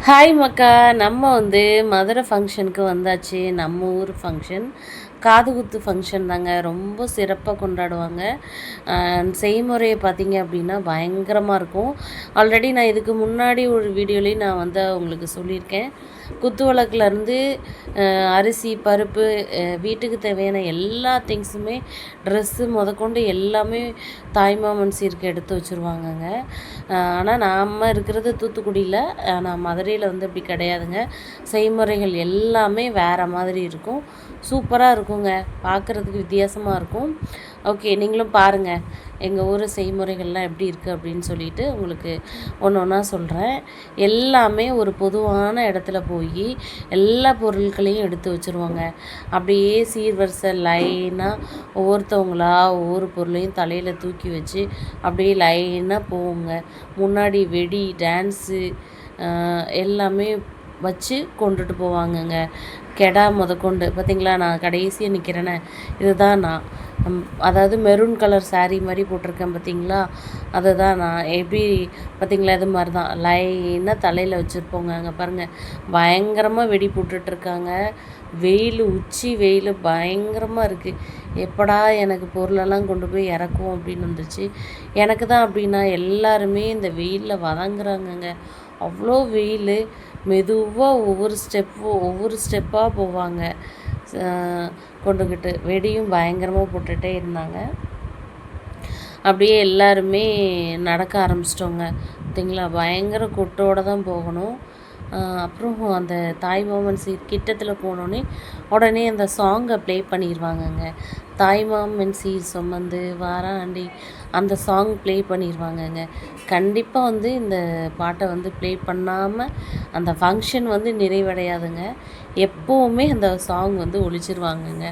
Hi மக்கா, நம்ம மதுரை ஃபங்க்ஷனுக்கு வந்தாச்சு. நம்ம ஊர் ஃபங்க்ஷன் காதுகுத்து ஃபங்க்ஷன் தாங்க. ரொம்ப சிறப்பாக கொண்டாடுவாங்க. செய்முறையை பார்த்தீங்க அப்படின்னா பயங்கரமாக இருக்கும். ஆல்ரெடி நான் இதுக்கு முன்னாடி ஒரு வீடியோலேயும் நான் உங்களுக்கு சொல்லியிருக்கேன். குத்து விளக்குலேருந்து அரிசி, பருப்பு, வீட்டுக்கு தேவையான எல்லா திங்ஸுமே, ட்ரெஸ்ஸு முதற்கொண்டு எல்லாமே தாய்மாமன் சீருக்கு எடுத்து வச்சுருவாங்கங்க. ஆனால் நாம் இருக்கிறது தூத்துக்குடியில், நான் மதுரையில் அப்படி கிடையாதுங்க. செய்முறைகள் எல்லாமே வேறு மாதிரி இருக்கும். சூப்பராக இருக்குங்க. பார்க்குறதுக்கு வித்தியாசமாக இருக்கும். ஓகே, நீங்களும் பாருங்கள் எங்கள் ஊர் செய்முறைகள்லாம் எப்படி இருக்குது அப்படின்னு சொல்லிட்டு உங்களுக்கு ஒன்று ஒன்றா சொல்கிறேன். எல்லாமே ஒரு பொதுவான இடத்துல போய் எல்லா பொருட்களையும் எடுத்து வச்சுருவாங்க. அப்படியே சீர்வரிசை லைனாக ஒவ்வொருத்தவங்களா ஒவ்வொரு பொருளையும் தலையில் தூக்கி வச்சு அப்படியே லைனாக போவோங்க. முன்னாடி வெடி, டான்ஸு எல்லாமே வச்சு கொண்டுட்டு போவாங்கங்க. கெடா முதற்கொண்டு பார்த்திங்களா, நான் கடைசியாக நிற்கிறேனே, இதுதான் நான். அதாவது மெரூன் கலர் சாரீ மாதிரி போட்டிருக்கேன் பார்த்திங்களா, அதுதான் நான். எப்படி பார்த்திங்களா, இது மாதிரி தான் லைனாக தலையில் வச்சுருப்போங்க. அங்கே பாருங்கள், பயங்கரமாக வெடி போட்டுட்ருக்காங்க. வெயில், உச்சி வெயில் பயங்கரமாக இருக்குது. எப்படா எனக்கு பொருளெல்லாம் கொண்டு போய் இறக்குவோம் அப்படின்னு வந்துச்சு. எனக்கு தான் அப்படின்னா எல்லாருமே இந்த வெயிலில் வதங்குறாங்கங்க. அவ்வளோ வெயில். மெதுவாக ஒவ்வொரு ஸ்டெப்பாக போவாங்க கொண்டுக்கிட்டு. வெடியும் பயங்கரமாக போட்டுகிட்டே இருந்தாங்க. அப்படியே எல்லாருமே நடக்க ஆரம்பிச்சிட்டோங்க. பார்த்திங்களா, பயங்கர கொட்டோடு தான் போகணும். அப்புறம் அந்த தாய்மாமன் சீர் கிட்டத்தில் போனோடனே உடனே அந்த சாங்கை ப்ளே பண்ணிடுவாங்கங்க. தாய்மாமன் சீர் சுமந்து வாராண்டி, அந்த சாங் ப்ளே பண்ணிடுவாங்கங்க. கண்டிப்பாக இந்த பாட்டை ப்ளே பண்ணாமல் அந்த ஃபங்க்ஷன் நிறைவடையாதுங்க. எப்போவுமே அந்த சாங் ஒழிச்சிருவாங்கங்க.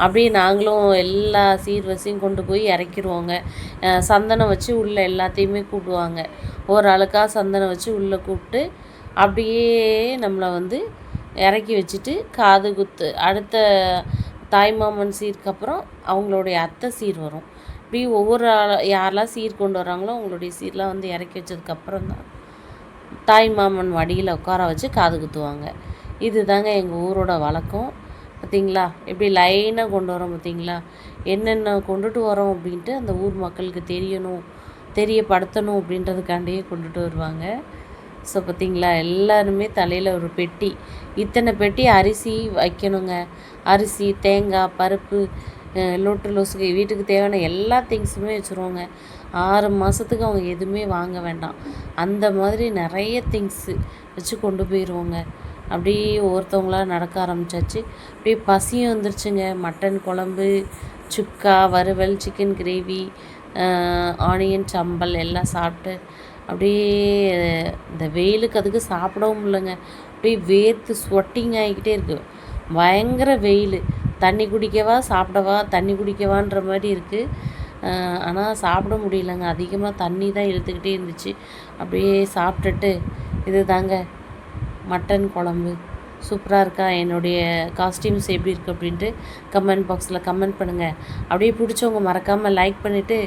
அப்படியே நாங்களும் எல்லா சீர்வரிசையும் கொண்டு போய் இறக்கிடுவோங்க. சந்தனம் வச்சு உள்ளே எல்லாத்தையுமே கூப்பிடுவாங்க. ஒரு ஆளுக்காக சந்தனம் வச்சு உள்ளே கூப்பிட்டு அப்படியே நம்மளை இறக்கி வச்சுட்டு காது குத்து. அடுத்த தாய்மாமன் சீருக்கு அப்புறம் அவங்களுடைய அத்தை சீர் வரும். இப்படி ஒவ்வொரு யாரெல்லாம் சீர் கொண்டு வராங்களோ அவங்களுடைய சீர்லாம் இறக்கி வச்சதுக்கப்புறம் தான் தாய்மாமன் மடியில் உட்கார வச்சு காது குத்துவாங்க. இது தாங்க எங்கள் ஊரோட வழக்கம். பார்த்திங்களா, எப்படி லைனாக கொண்டு வரோம் பார்த்திங்களா. என்னென்ன கொண்டுட்டு வரோம் அப்படின்ட்டு அந்த ஊர் மக்களுக்கு தெரியப்படுத்தணும் அப்படின்றதுக்காண்டியே கொண்டுட்டு வருவாங்க. ஸோ பார்த்திங்களா, எல்லாருமே தலையில் ஒரு பெட்டி, இத்தனை பெட்டி அரிசி வைக்கணுங்க. அரிசி, தேங்காய், பருப்பு, லொட்டு லொசுக்கு, வீட்டுக்கு தேவையான எல்லா திங்ஸுமே வச்சுருவாங்க. 6 மாதத்துக்கு அவங்க எதுவுமே வாங்க வேண்டாம். அந்த மாதிரி நிறைய திங்ஸு வச்சு கொண்டு போயிடுவோங்க. அப்படியே ஒவ்வொருத்தவங்களா நடக்க ஆரம்பித்தாச்சு. அப்படியே பசியும் வந்துருச்சுங்க. மட்டன் குழம்பு, சுக்கா, வறுவல், சிக்கன் கிரேவி, ஆனியன் சம்பல் எல்லாம் சாப்பிட்டு அப்படியே இந்த வெயிலுக்கு அதுக்கு சாப்பிடவும் இல்லைங்க. அப்படியே வேர்த்து ஸ்வெட்டிங் ஆகிக்கிட்டே இருக்குது. பயங்கர வெயில். தண்ணி குடிக்கவா சாப்பிடவா, தண்ணி குடிக்கவான்ற மாதிரி இருக்குது. ஆனால் சாப்பிட முடியலங்க. அதிகமாக தண்ணி தான் இழுத்துக்கிட்டே இருந்துச்சு. அப்படியே சாப்பிட்டுட்டு இது தாங்க மட்டன் குழம்பு. சூப்பராக இருக்கா, என்னுடைய காஸ்டியூம்ஸ் எப்படி இருக்குது அப்படின்ட்டு கமெண்ட் பாக்ஸில் கமெண்ட் பண்ணுங்கள். அப்படியே பிடிச்சவங்க மறக்காமல் லைக் பண்ணிவிட்டு,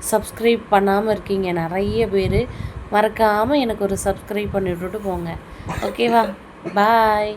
சப்ஸ்கிரைப் பண்ணாமல் இருக்கீங்க நிறைய பேர், மறக்காமல் எனக்கு ஒரு சப்ஸ்கிரைப் பண்ணி விட்டுட்டு போங்க. ஓகேவா, பாய்.